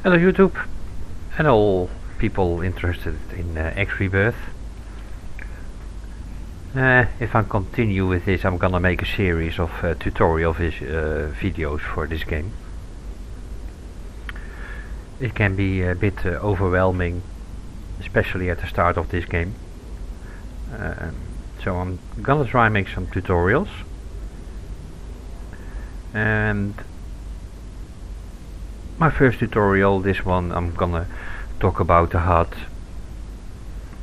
Hello YouTube and all people interested in Rebirth. If I continue with this, I'm gonna make a series of tutorial videos for this game. It can be a bit overwhelming, especially at the start of this game. So I'm gonna try and make some tutorials. And my first tutorial, this one, I'm gonna talk about the HUD.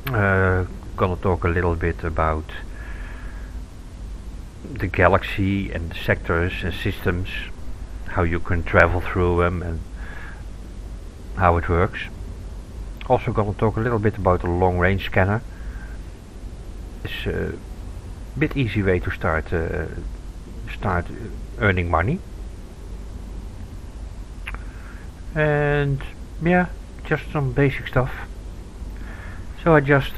Gonna talk a little bit about the galaxy and the sectors and systems, how you can travel through them and how it works. Also gonna talk a little bit about the long range scanner. It's a bit easy way to start earning money. And yeah, just some basic stuff. So I just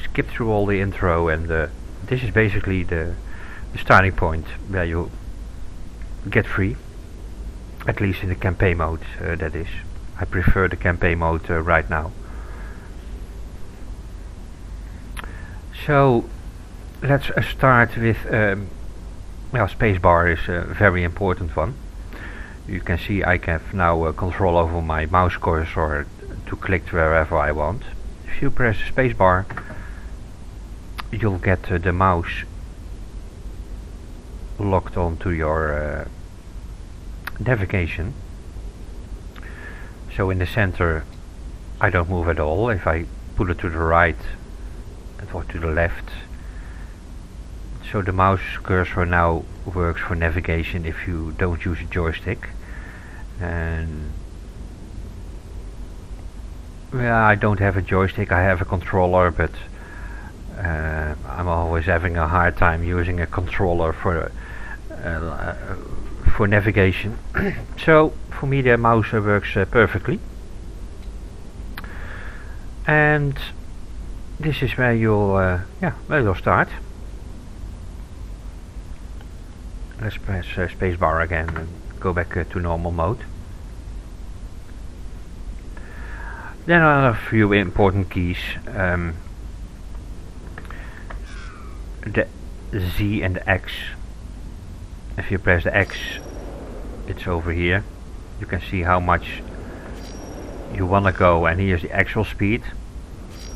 skipped through all the intro, and this is basically the starting point where you get free, at least in the campaign mode, that is. I prefer the campaign mode right now. So let's start with well, spacebar is a very important one. You can see I have now control over my mouse cursor to click wherever I want. If you press spacebar, you'll get the mouse locked onto your navigation. So in the center I don't move at all. If I put it to the right or to the left, so the mouse cursor now works for navigation if you don't use a joystick. And well, I don't have a joystick, I have a controller, but I'm always having a hard time using a controller for navigation. So for me the mouse works perfectly. And this is where you'll start. Let's press spacebar again and go back to normal mode. Then I have a few important keys. The Z and the X. If you press the X, it's over here. You can see how much you want to go, and here's the actual speed.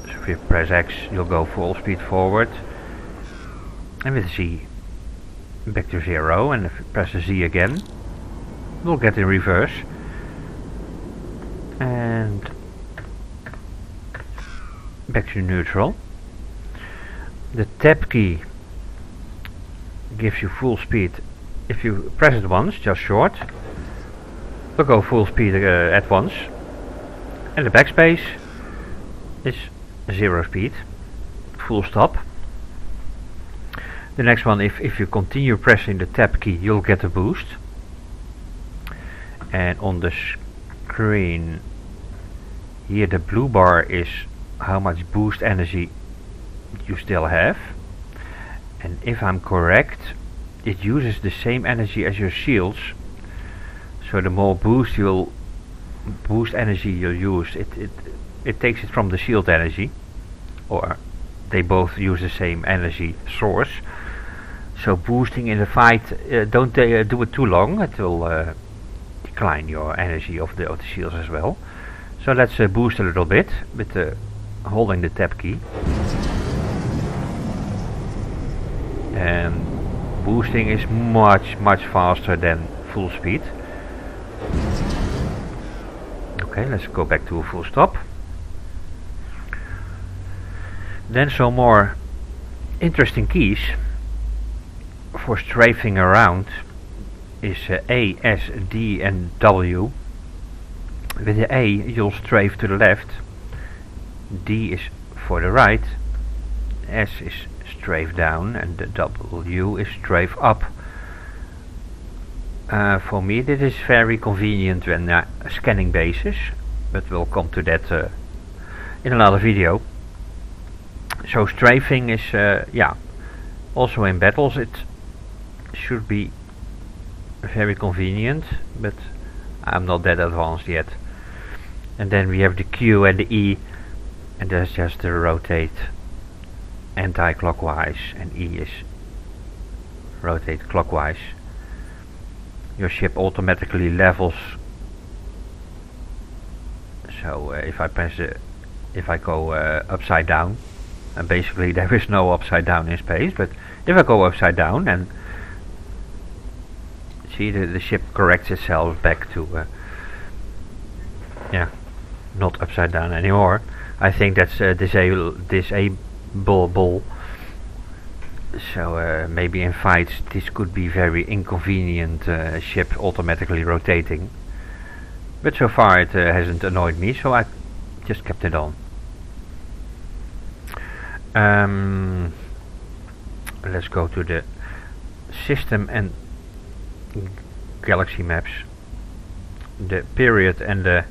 So if you press X, you'll go full speed forward. And with Z, back to 0, and if you press the Z again, we'll get in reverse. And back to neutral. The tab key gives you full speed. If you press it once, just short, we'll go full speed at once. And the backspace is 0 speed, full stop. The next one, if you continue pressing the tab key, you'll get a boost. And on the screen here, the blue bar is how much boost energy you still have. And if I'm correct, it uses the same energy as your shields. So the more boost energy you'll use, it takes it from the shield energy, or they both use the same energy source. So boosting in the fight, don't do it too long, it will decline your energy of the shields as well. So let's boost a little bit with holding the tab key. And boosting is much faster than full speed. Okay, let's go back to a full stop. Then some more interesting keys for strafing around is A, S, D and W. With the A you'll strafe to the left, D is for the right, S is strafe down, and the W is strafe up. For me this is very convenient when scanning bases, but we'll come to that in another video. So strafing is also in battles it should be very convenient, but I'm not that advanced yet. And then we have the Q and the E, and that's just to rotate anti-clockwise, and E is rotate clockwise. Your ship automatically levels. So if I go upside down, and basically there is no upside down in space, but if I go upside down, and see the ship corrects itself back to yeah, not upside down anymore. I think that's disableable. So maybe in fights this could be very inconvenient, ship automatically rotating. But so far it hasn't annoyed me, so I just kept it on. Let's go to the system and galaxy maps. The period and the...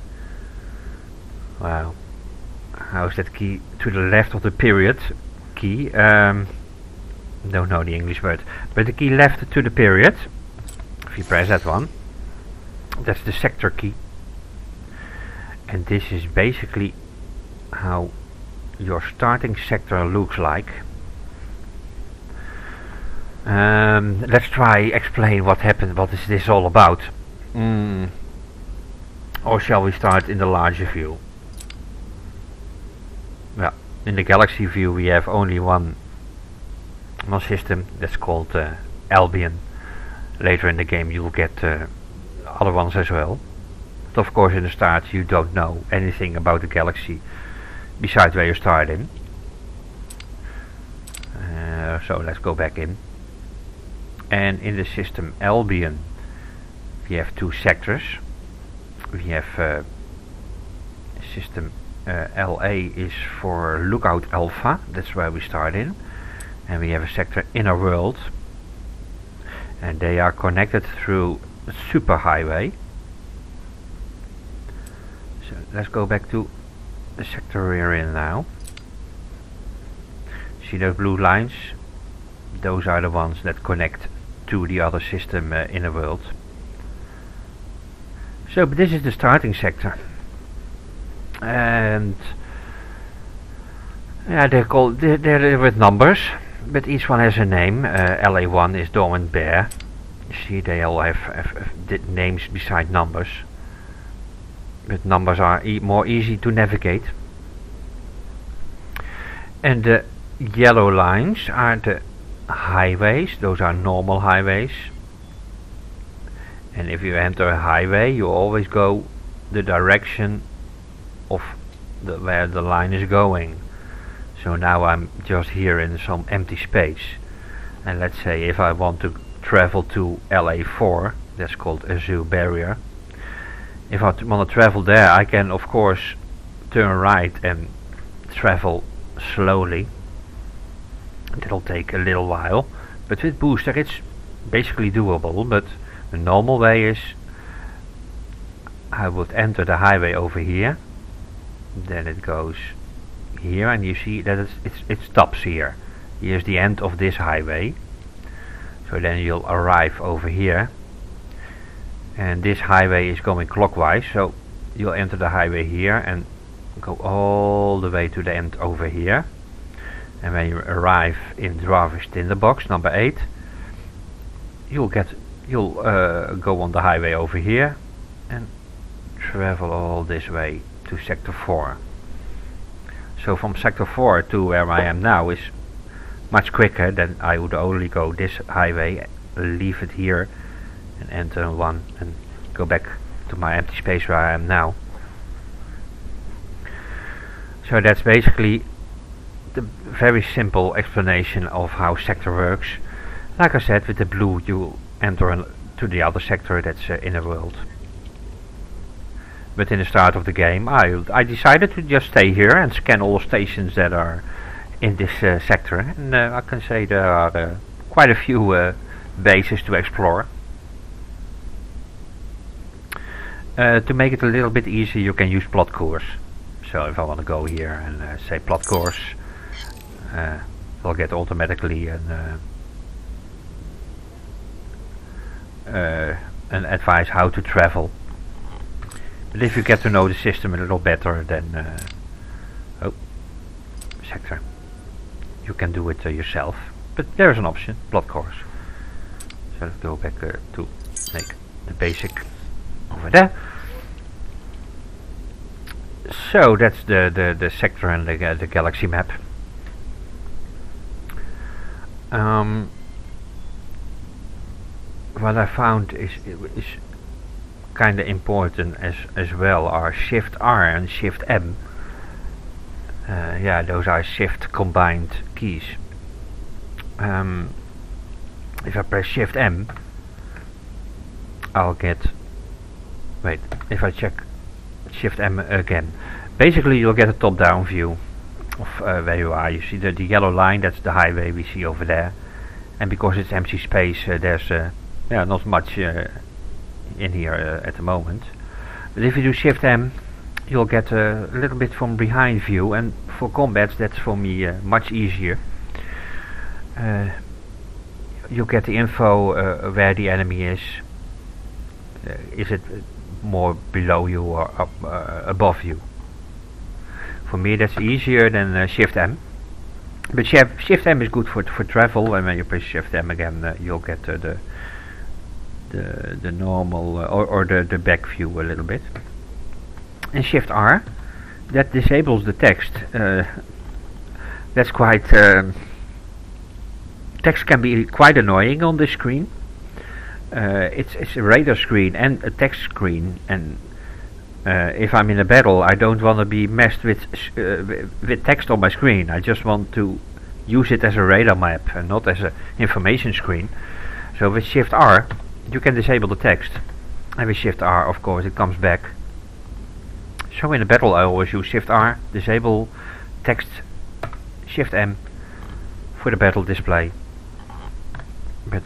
Wow. How is that key? To the left of the period key. Don't know the English word. But the key left to the period. If you press that one. That's the sector key. And this is basically how your starting sector looks like. Let's try explain what happened. What is this all about? Or shall we start in the larger view? Well, in the galaxy view we have only one system. That's called Albion. Later in the game you'll get other ones as well. But of course in the start you don't know anything about the galaxy besides where you start in. So let's go back in. And in the system Albion we have two sectors. We have system LA is for Lookout Alpha, that's where we start in. And we have a sector Inner World. And they are connected through a superhighway. So let's go back to the sector we're in now. See those blue lines? Those are the ones that connect to the other system Inner World. So but this is the starting sector. And yeah, they're with numbers, but each one has a name. LA1 is Dormant Bear. You see, they all have names beside numbers, but numbers are more easy to navigate. And the yellow lines are the highways. Those are normal highways. And if you enter a highway, you always go the direction of where the line is going. So now I'm just here in some empty space, and let's say if I want to travel to LA4, that's called a zoo barrier. If I want to travel there, I can of course turn right and travel slowly. That'll take a little while, but with booster it's basically doable. But the normal way is I would enter the highway over here, then it goes here, and you see that it stops here. Here's the end of this highway. So then you'll arrive over here, and this highway is going clockwise, so you'll enter the highway here and go all the way to the end over here. And when you arrive in Driver's Tinderbox number 8, you'll go on the highway over here and travel all this way to sector 4. So from sector 4 to where I am now is much quicker than I would only go this highway, leave it here and enter one and go back to my empty space where I am now. So that's basically the very simple explanation of how sector works. Like I said, with the blue you enter to the other sector, that's Inner World. But in the start of the game I decided to just stay here and scan all stations that are in this sector, and I can say there are quite a few bases to explore. To make it a little bit easier, you can use plot course. So if I want to go here and say plot course, I'll get automatically an advice how to travel. But if you get to know the system a little better, then sector, you can do it yourself. But there's an option, blood course. So let's go back to make the basic over there. So that's the sector and the galaxy map. What I found is kind of important as well are Shift R and Shift M. Yeah, those are Shift combined keys. If I press Shift M, I'll get. Wait, if I check Shift M again, basically you'll get a top-down view of where you are. You see the yellow line, that's the highway we see over there, and because it's empty space, there's yeah, not much in here at the moment. But if you do Shift M, you'll get a little bit from behind view, and for combats that's for me much easier. You get the info where the enemy is. Is it more below you or up, above you? For me that's easier than Shift M. But Shift M is good for travel, and when you press Shift M again, you'll get the normal or the back view a little bit. And Shift R, that disables the text. That's quite text can be quite annoying on this screen. It's a radar screen and a text screen, and if I'm in a battle, I don't want to be messed with text on my screen. I just want to use it as a radar map and not as an information screen. So with Shift R, you can disable the text, and with Shift R, of course, it comes back. So in a battle, I always use Shift R, disable text, Shift M for the battle display. But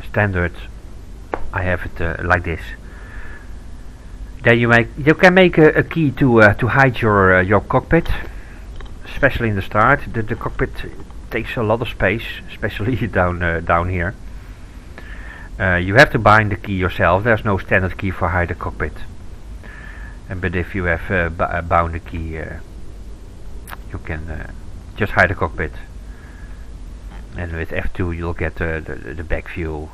standard, I have it like this. Then you can make a key to hide your cockpit, especially in the start. The cockpit takes a lot of space, especially down here. You have to bind the key yourself. There's no standard key for hide the cockpit. But if you have bound the key, you can just hide the cockpit. And with F2 you'll get the back view,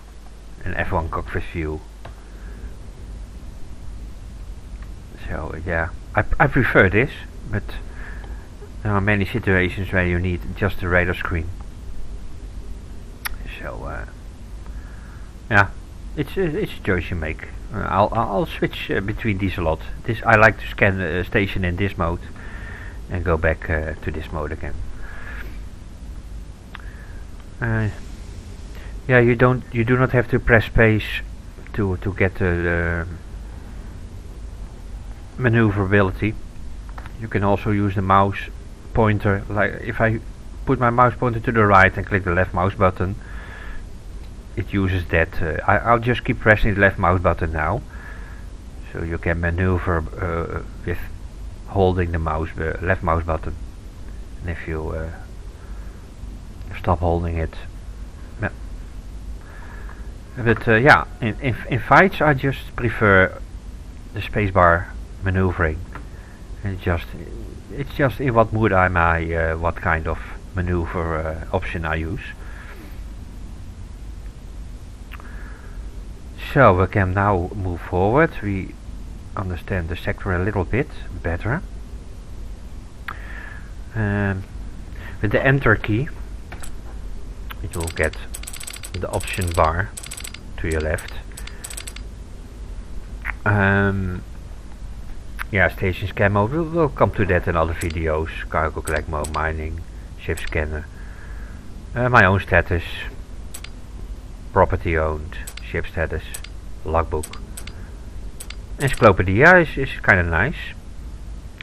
and F1 cockpit view. So yeah, I prefer this, but there are many situations where you need just the radar screen. So yeah, it's a choice you make. I'll switch between these a lot. I like to scan a station in this mode and go back to this mode again. Yeah, you do not have to press space to get the maneuverability. You can also use the mouse pointer. Like if I put my mouse pointer to the right and click the left mouse button, it uses that. I'll just keep pressing the left mouse button now, so you can maneuver with holding the left mouse button. And if you stop holding it, yeah. But yeah, in fights I just prefer the spacebar maneuvering. And it's just in what mood am I, what kind of maneuver option I use. So we can now move forward. We understand the sector a little bit better. With the enter key, you will get the option bar to your left. Yeah, station scan mode, we'll come to that in other videos. Cargo collect mode, mining, ship scanner, my own status, property owned, ship status, logbook. Encyclopedia is kind of nice.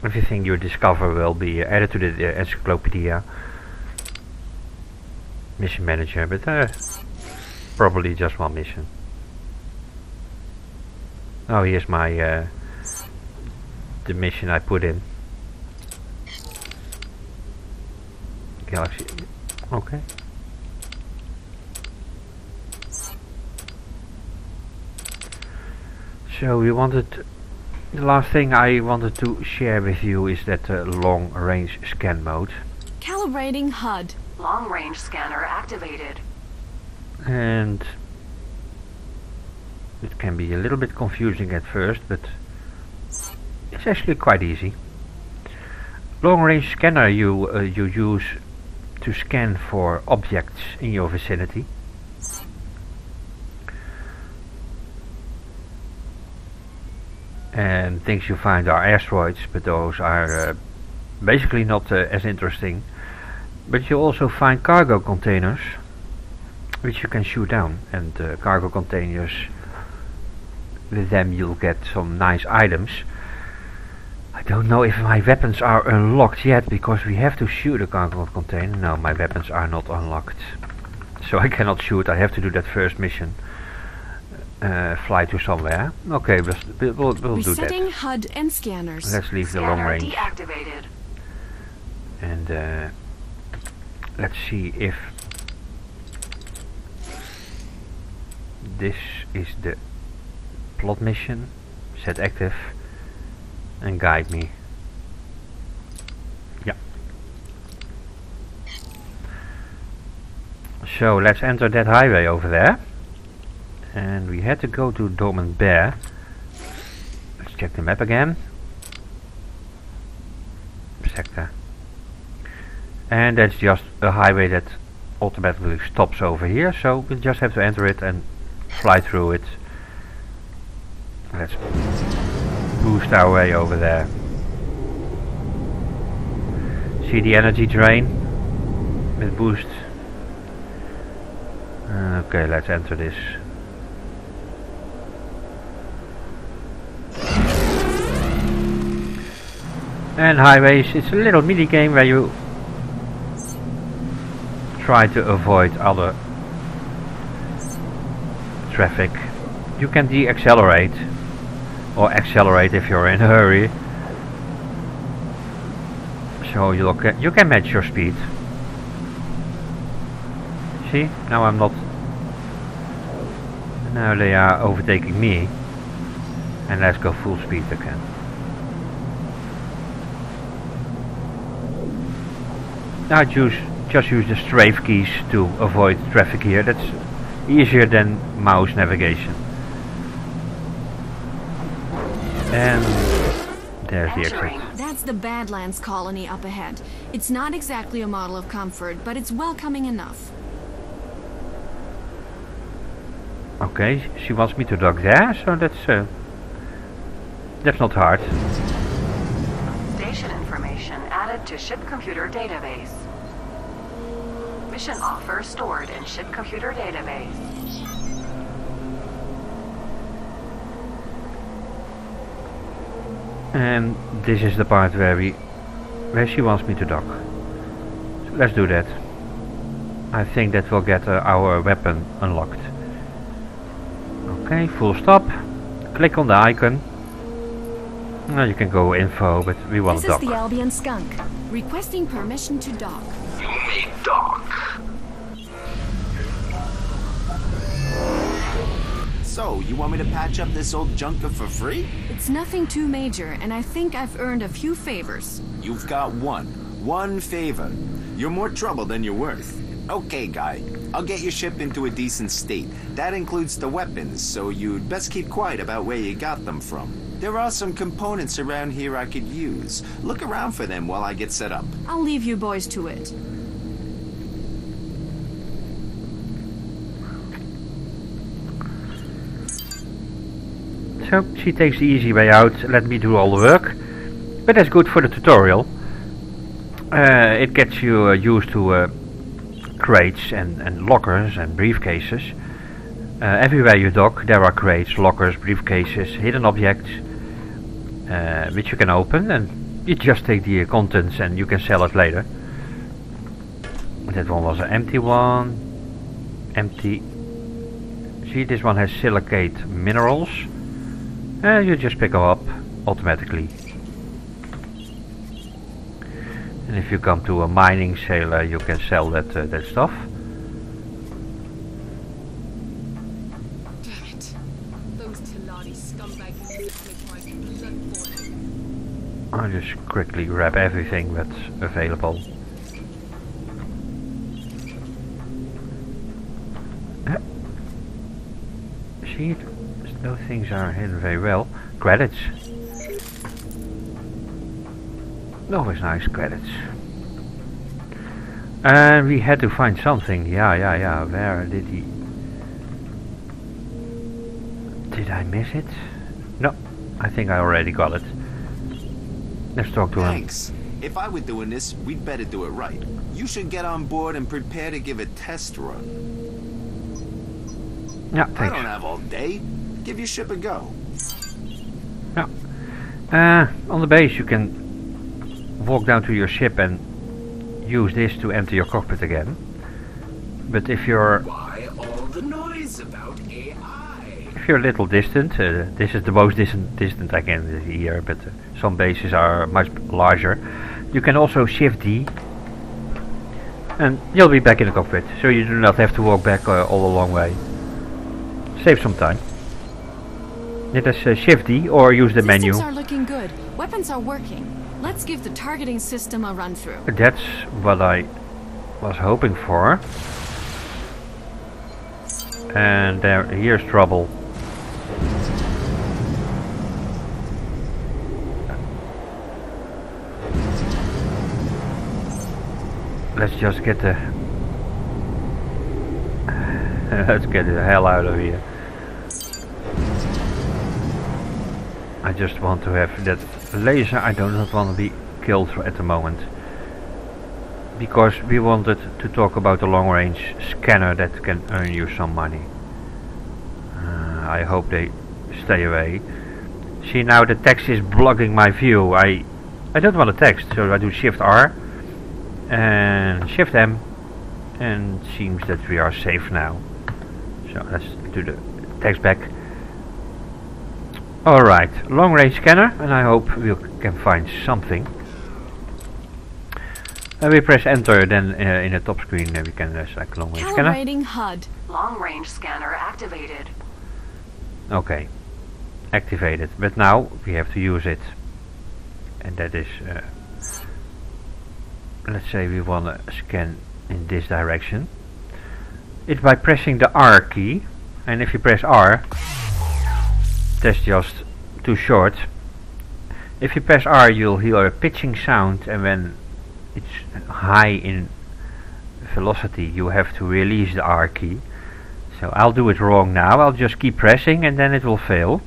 Everything you discover will be added to the encyclopedia. Mission manager, but probably just one mission. Oh, here's my the mission I put in. Galaxy. Okay. So we wanted The last thing I wanted to share with you is that long range scan mode. Calibrating HUD. Long range scanner activated. And it can be a little bit confusing at first, but it's actually quite easy. Long range scanner you use to scan for objects in your vicinity. And things you find are asteroids, but those are basically not as interesting. But you also find cargo containers which you can shoot down, and cargo containers, with them you'll get some nice items. I don't know if my weapons are unlocked yet, because we have to shoot a cargo container. No, my weapons are not unlocked, so I cannot shoot. I have to do that first mission. Fly to somewhere. Okay, we'll do that. Resetting HUD and scanners. Let's leave the long range. Deactivated. And let's see if this is the plot mission. Set active and guide me. Yeah. So let's enter that highway over there. And we had to go to Dormant Bear. Let's check the map again. Sector. And that's just a highway that automatically stops over here, so we just have to enter it and fly through it. Let's boost our way over there. See the energy drain with boost. Okay, let's enter this. And highways, it's a little mini game where you try to avoid other traffic. You can de-accelerate or accelerate if you're in a hurry. So you can match your speed. See, now I'm not. Now they are overtaking me. And let's go full speed again. Now just use the strafe keys to avoid traffic here. That's easier than mouse navigation. And there's the exit. That's the Badlands colony up ahead. It's not exactly a model of comfort, but it's welcoming enough. Okay, she wants me to dock there, so that's not hard. Station information added to ship computer database. Mission offer stored in ship computer database. And this is the part where she wants me to dock. So let's do that. I think that will get our weapon unlocked. Okay, full stop. Click on the icon. Now you can go info, but we want to dock. This is the Albion Skunk, requesting permission to dock. You may dock. So, you want me to patch up this old junker for free? It's nothing too major, and I think I've earned a few favors. You've got one favor. You're more trouble than you're worth. Okay, guy. I'll get your ship into a decent state. That includes the weapons, so you'd best keep quiet about where you got them from. There are some components around here I could use. Look around for them while I get set up. I'll leave you boys to it. So she takes the easy way out, let me do all the work. But that's good for the tutorial. It gets you used to crates and lockers and briefcases. Everywhere you dock there are crates, lockers, briefcases, hidden objects which you can open, and you just take the contents and you can sell it later. That one was an empty one. Empty. See, this one has silicate minerals. You just pick them up automatically. And if you come to a mining sailor, you can sell that stuff. Damn it. Those Talani scumbags. I'll just quickly grab everything that's available. See, those things are hidden very well. Credits. Always nice credits. And we had to find something. Yeah. Where did he... Did I miss it? No, I think I already got it. Let's talk to him. Thanks. If I were doing this, we'd better do it right. You should get on board and prepare to give a test run. Yeah, I thanks. don't have all day. Give your ship a go. Yeah. On the base you can walk down to your ship and use this to enter your cockpit again. But if you're... Why all the noise about AI? If you're a little distant, this is the most distant I can hear, but some bases are much larger. You can also Shift D and you'll be back in the cockpit, so you do not have to walk back all the long way. Save some time. It is Shift D or use the menu. Systems are looking good. Weapons are working. Let's give the targeting system a run through. That's what I was hoping for. And here's trouble. Let's just get the... Let's get the hell out of here. I just want to have that laser. I do not want to be killed at the moment. Because we wanted to talk about the long range scanner that can earn you some money. I hope they stay away. See, now the text is blocking my view. I don't want to text, so I do Shift R and Shift M, and it seems that we are safe now. So let's do the text back. Alright, long range scanner, and I hope we can find something. We press enter, then in the top screen we can select long range scanner. Calibrating HUD. Long range scanner activated. Okay, activated, but now we have to use it. And that is, let's say we want to scan in this direction. It's by pressing the R key, and if you press R, that's just too short. If you press R, you'll hear a pitching sound, and when it's high in velocity you have to release the R key. So I'll do it wrong now. I'll just keep pressing and then it will fail.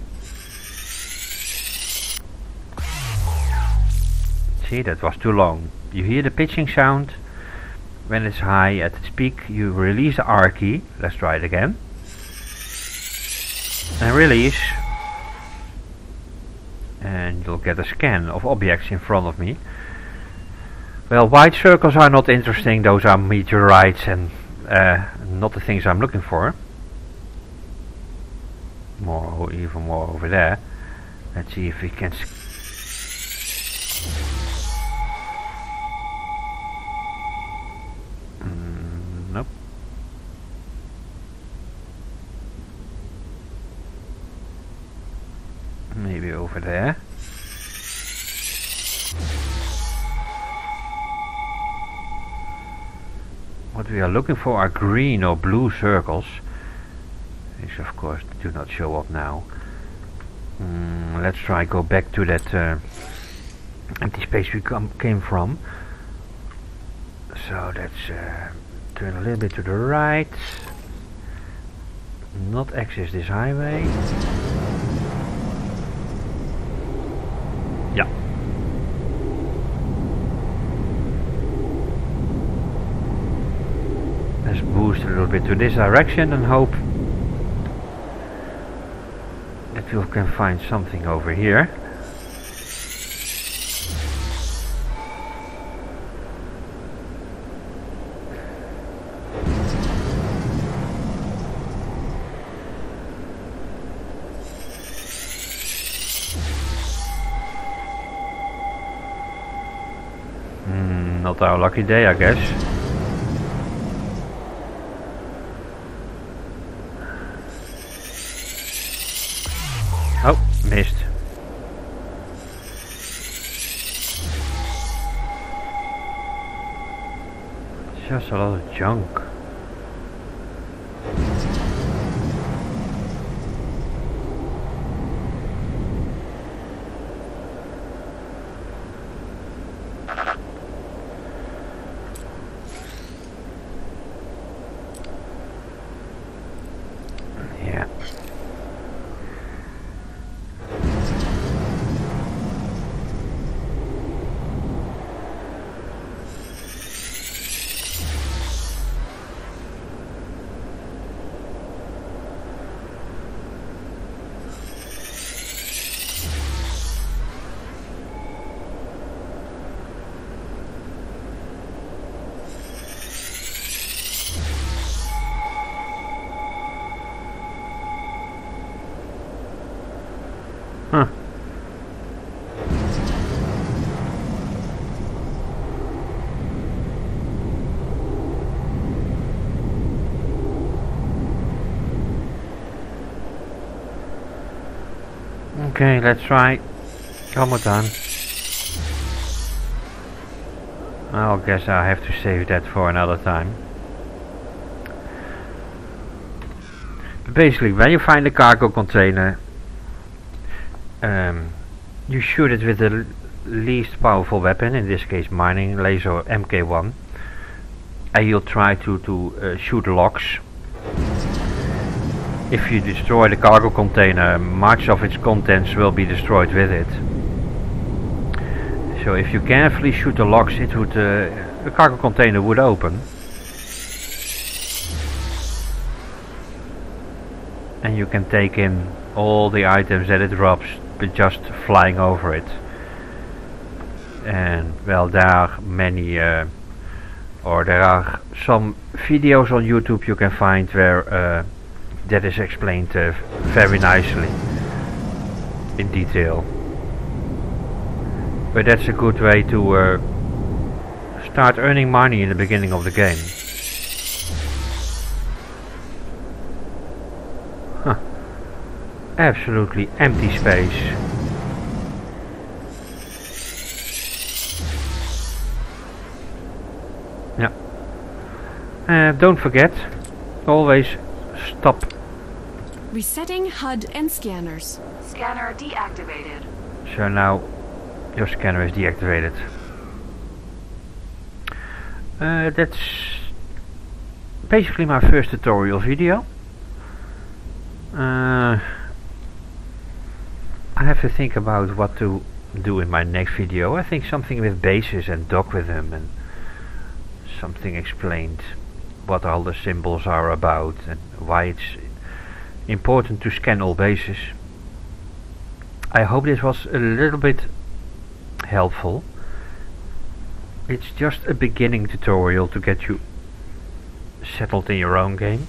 See, that was too long. You hear the pitching sound. When it's high at its peak you release the R key. Let's try it again. And release. And you'll get a scan of objects in front of me. Well, white circles are not interesting. Those are meteorites and not the things I'm looking for. Even more over there. Let's see if we can... Nope. Maybe over there. What we are looking for are green or blue circles. These of course do not show up now. Let's try go back to that empty space we came from. So let's turn a little bit to the right. Not access this highway. Yeah. Let's boost a little bit to this direction and hope that we can find something over here. Not our lucky day, I guess. Oh, missed. just a lot of junk. Yeah. Huh. Okay, let's try one more time. I guess I have to save that for another time. But basically, when you find a cargo container, you shoot it with the least powerful weapon, in this case mining laser MK1, and you'll try to shoot locks. If you destroy the cargo container, much of its contents will be destroyed with it. So if you carefully shoot the locks, it would the cargo container would open. And you can take in all the items that it drops with just flying over it. And well, there are many or there are some videos on YouTube you can find where that is explained very nicely in detail. But that's a good way to start earning money in the beginning of the game. Huh. Absolutely empty space. Yeah. Don't forget, always stop. Resetting HUD and scanners. Scanner deactivated. So now your scanner is deactivated. That's basically my first tutorial video. I have to think about what to do in my next video. I think something with bases and dock with them, and something explained what all the symbols are about and why it's important to scan all bases. I hope this was a little bit helpful. It's just a beginning tutorial to get you settled in your own game.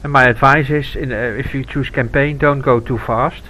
And my advice is, if you choose campaign, don't go too fast.